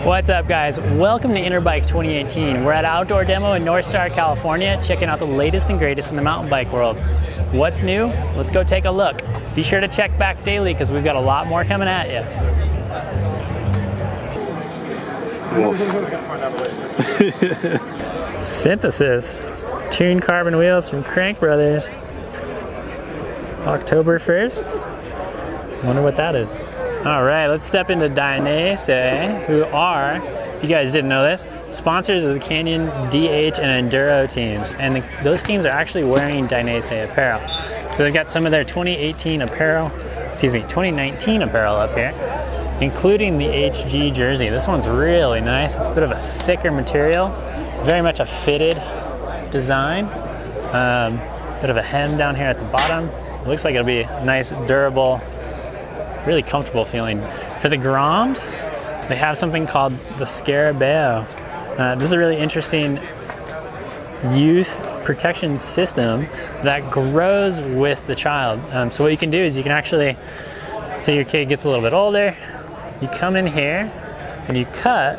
What's up, guys? Welcome to Interbike 2018. We're at Outdoor Demo in North Star, California, checking out the latest and greatest in the mountain bike world. What's new? Let's go take a look. Be sure to check back daily because we've got a lot more coming at you. Synthesis. Tuned carbon wheels from Crank Brothers. October 1st. Wonder what that is. All right, let's step into Dainese, who are, if you guys didn't know this, sponsors of the Canyon, DH, and Enduro teams. And those teams are actually wearing Dainese apparel. So they've got some of their 2019 apparel up here, including the HG Jersey. This one's really nice. It's a bit of a thicker material, very much a fitted design. Bit of a hem down here at the bottom. It looks like it'll be nice, durable, really comfortable feeling. For the Groms, they have something called the Scarabeo. This is a really interesting youth protection system that grows with the child. So what you can do is you can actually, say your kid gets a little bit older, you come in here and you cut,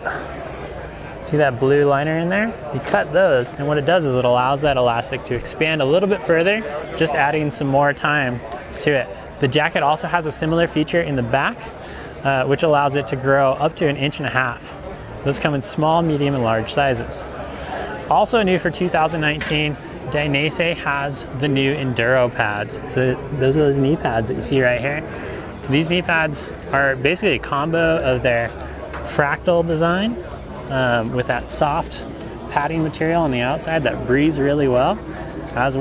see that blue liner in there? You cut those, and what it does is it allows that elastic to expand a little bit further, just adding some more time to it. The jacket also has a similar feature in the back, which allows it to grow up to 1.5 inches. Those come in small, medium, and large sizes. Also new for 2019, Dainese has the new Enduro pads. So those are those knee pads that you see right here. These knee pads are basically a combo of their fractal design with that soft padding material on the outside that breathes really well as a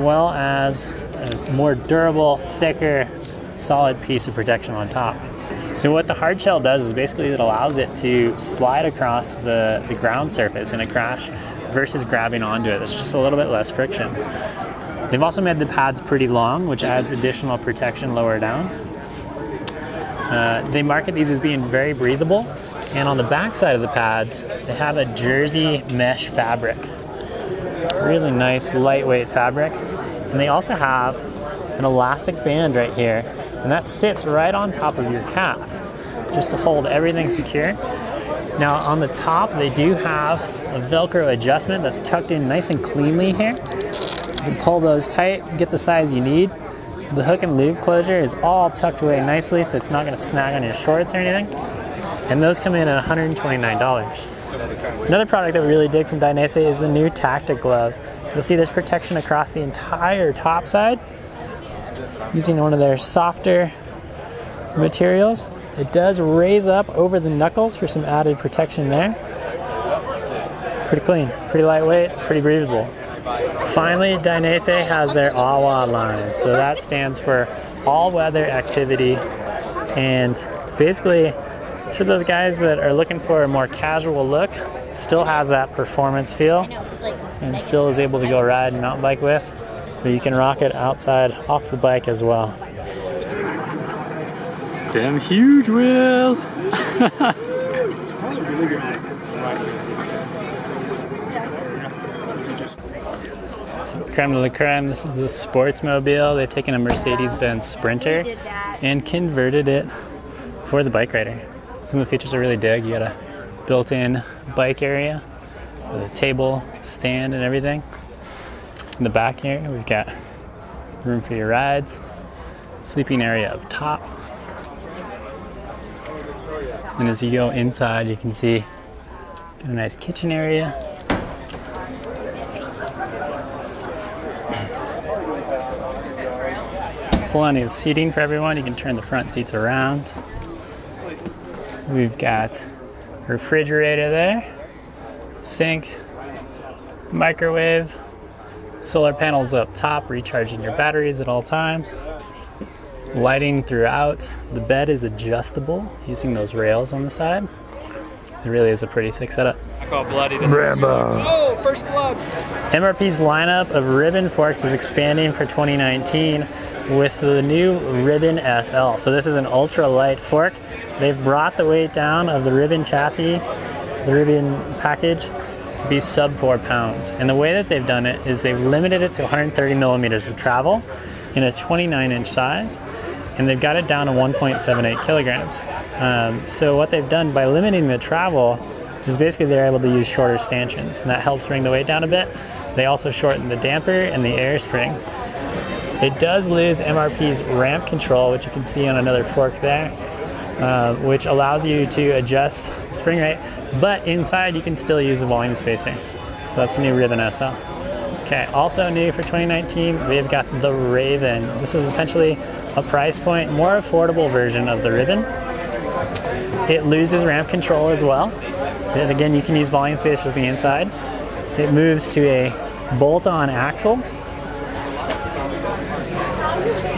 more durable, thicker, solid piece of protection on top. So what the hard shell does is basically it allows it to slide across the ground surface in a crash versus grabbing onto it. It's just a little bit less friction. They've also made the pads pretty long, which adds additional protection lower down. They market these as being very breathable, and on the back side of the pads they have a jersey mesh fabric. Really nice lightweight fabric. And they also have an elastic band right here, and that sits right on top of your calf just to hold everything secure. Now on the top they do have a Velcro adjustment that's tucked in nice and cleanly here. You can pull those tight, get the size you need. The hook and loop closure is all tucked away nicely, so it's not going to snag on your shorts or anything. And those come in at $129. Another product that we really dig from Dainese is the new Tactic Glove. You'll see there's protection across the entire top side using one of their softer materials. It does raise up over the knuckles for some added protection there. Pretty clean, pretty lightweight, pretty breathable. Finally, Dainese has their AWA line. So that stands for all-weather activity, and basically it's for those guys that are looking for a more casual look, still has that performance feel, and still is able to go ride and mountain bike with, but you can rock it outside off the bike as well. Damn huge wheels! Creme de la creme, this is the Sportsmobile. They've taken a Mercedes-Benz Sprinter and converted it for the bike rider. Some of the features are really dig. You got a built-in bike area with a table, stand, and everything. In the back here, we've got room for your rides, sleeping area up top. And as you go inside, you can see got a nice kitchen area. Plenty of seating for everyone. You can turn the front seats around. We've got a refrigerator there, sink, microwave, solar panels up top, recharging your batteries at all times. Lighting throughout. The bed is adjustable using those rails on the side. It really is a pretty sick setup. I call bloody the Rambo. Oh, first blood. MRP's lineup of ribbon forks is expanding for 2019 with the new Ribbon SL. So this is an ultra light fork. They've brought the weight down of the Ribbon chassis, the Ribbon package, to be sub 4 pounds. And the way that they've done it is they've limited it to 130 millimeters of travel in a 29-inch size, and they've got it down to 1.78 kilograms. So what they've done by limiting the travel is basically they're able to use shorter stanchions, and that helps bring the weight down a bit. They also shorten the damper and the air spring. It does lose MRP's ramp control, which you can see on another fork there, which allows you to adjust the spring rate, but inside you can still use a volume spacer. So that's the new Ribbon SL. Okay, also new for 2019, we've got the Raven. This is essentially a price point, more affordable version of the Ribbon. It loses ramp control as well. And again, you can use volume spacers on the inside. It moves to a bolt-on axle.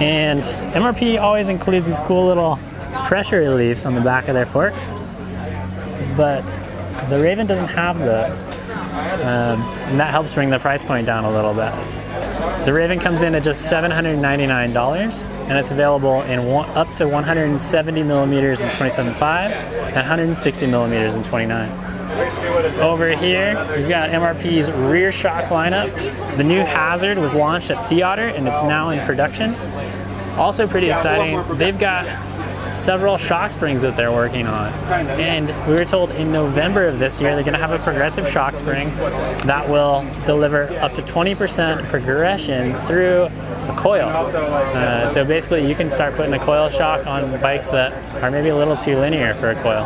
And MRP always includes these cool little pressure reliefs on the back of their fork, but the Raven doesn't have those. And that helps bring the price point down a little bit. The Raven comes in at just $799, and it's available in up to 170 millimeters in 27.5 and 160 millimeters in 29. Over here, we've got MRP's rear shock lineup. The new Hazzard was launched at Sea Otter, and it's now in production. Also pretty exciting, they've got several shock springs that they're working on. And we were told in November of this year, they're gonna have a progressive shock spring that will deliver up to 20% progression through a coil. So basically you can start putting a coil shock on bikes that are maybe a little too linear for a coil.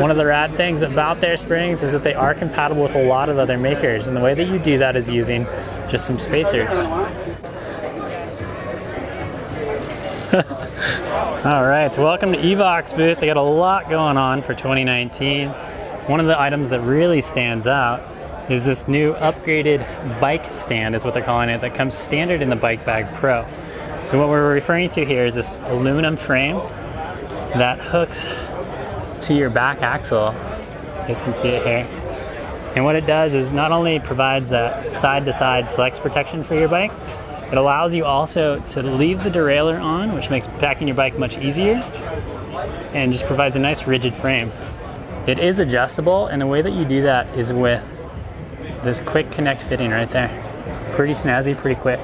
One of the rad things about their springs is that they are compatible with a lot of other makers, and the way that you do that is using just some spacers. Alright, so welcome to EVOC's booth. They got a lot going on for 2019. One of the items that really stands out is this new upgraded bike stand, is what they're calling it, that comes standard in the Bike Bag Pro. So what we're referring to here is this aluminum frame that hooks to your back axle. You guys can see it here. And what it does is not only provides that side-to-side flex protection for your bike, it allows you also to leave the derailleur on, which makes packing your bike much easier, and just provides a nice rigid frame. It is adjustable, and the way that you do that is with this quick connect fitting right there. Pretty snazzy, pretty quick.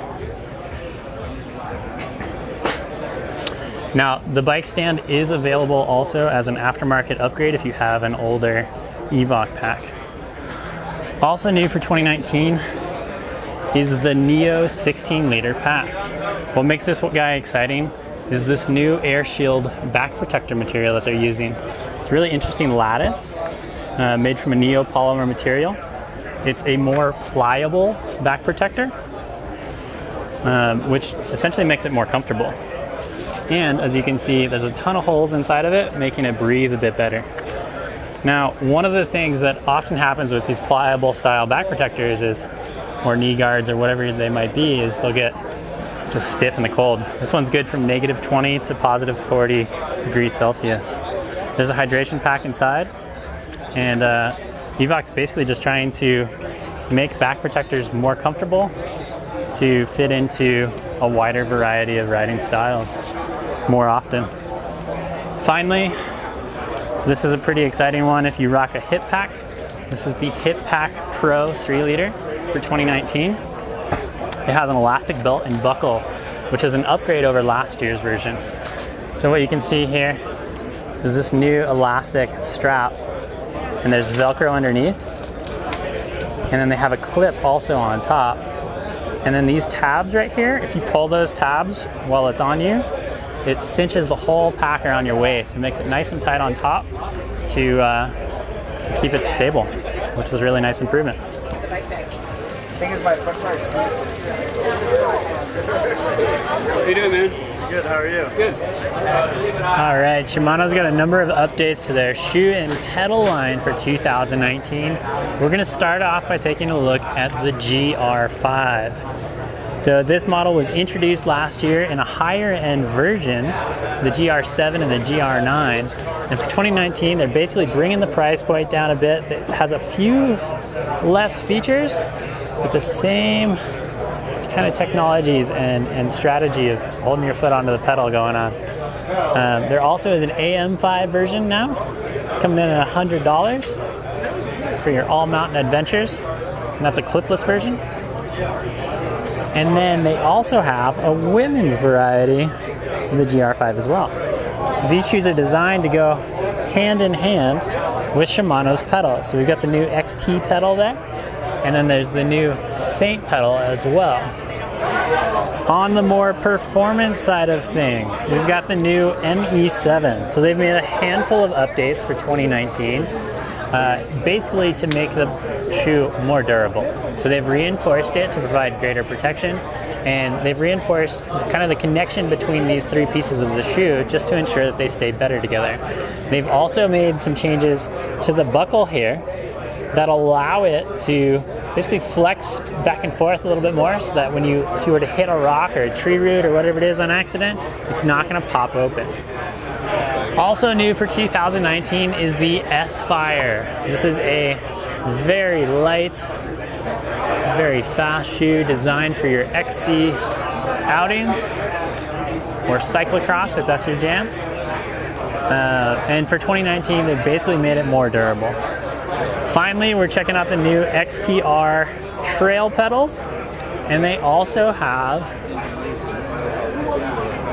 Now, the bike stand is available also as an aftermarket upgrade if you have an older EVOC pack. Also new for 2019 is the Neo 16-liter pack. What makes this guy exciting is this new air shield back protector material that they're using. It's a really interesting lattice made from a neopolymer material. It's a more pliable back protector, which essentially makes it more comfortable. And as you can see, there's a ton of holes inside of it, making it breathe a bit better. Now, one of the things that often happens with these pliable style back protectors is, or knee guards or whatever they might be, is they'll get just stiff in the cold. This one's good from -20 to +40 degrees Celsius. There's a hydration pack inside, and EVOC's basically just trying to make back protectors more comfortable to fit into a wider variety of riding styles more often. Finally, this is a pretty exciting one if you rock a hip pack. This is the Hip Pack Pro 3-liter for 2019. It has an elastic belt and buckle, which is an upgrade over last year's version. So what you can see here is this new elastic strap, and there's Velcro underneath, and then they have a clip also on top. And then these tabs right here, if you pull those tabs while it's on you, it cinches the whole pack around your waist. It makes it nice and tight on top to keep it stable, which was a really nice improvement. How you doing, man? Good, how are you? Good. All right, Shimano's got a number of updates to their shoe and pedal line for 2019. We're gonna start off by taking a look at the GR5. So this model was introduced last year in a higher end version, the GR7 and the GR9. And for 2019, they're basically bringing the price point down a bit. It has a few less features, but the same kind of technologies and strategy of holding your foot onto the pedal going on. There also is an AM5 version now, coming in at $100 for your all mountain adventures, and that's a clipless version. And then they also have a women's variety of the GR5 as well. These shoes are designed to go hand in hand with Shimano's pedals. So we've got the new XT pedal there, and then there's the new Saint pedal as well. On the more performance side of things, we've got the new ME7. So they've made a handful of updates for 2019, basically to make the shoe more durable. So they've reinforced it to provide greater protection, and they've reinforced kind of the connection between these three pieces of the shoe just to ensure that they stay better together. They've also made some changes to the buckle here that allow it to basically flex back and forth a little bit more, so that if you were to hit a rock or a tree root or whatever it is on accident, it's not going to pop open. Also new for 2019 is the S-Phyre. This is a very light, very fast shoe designed for your XC outings or cyclocross if that's your jam. And for 2019, they basically made it more durable. Finally, we're checking out the new XTR trail pedals, and they also have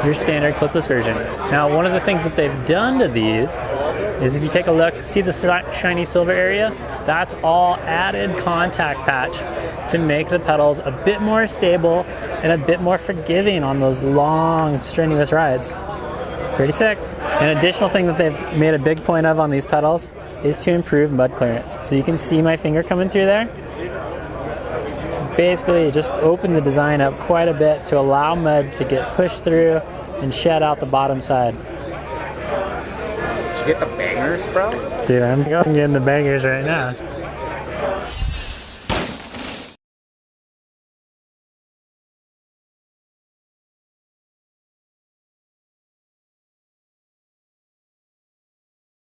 your standard clipless version. Now, one of the things that they've done to these is, if you take a look, see the shiny silver area? That's all added contact patch to make the pedals a bit more stable and a bit more forgiving on those long, strenuous rides. Pretty sick. An additional thing that they've made a big point of on these pedals is to improve mud clearance. So you can see my finger coming through there. Basically, just open the design up quite a bit to allow mud to get pushed through and shed out the bottom side. Did you get the bangers, bro? Dude, I'm getting the bangers right now.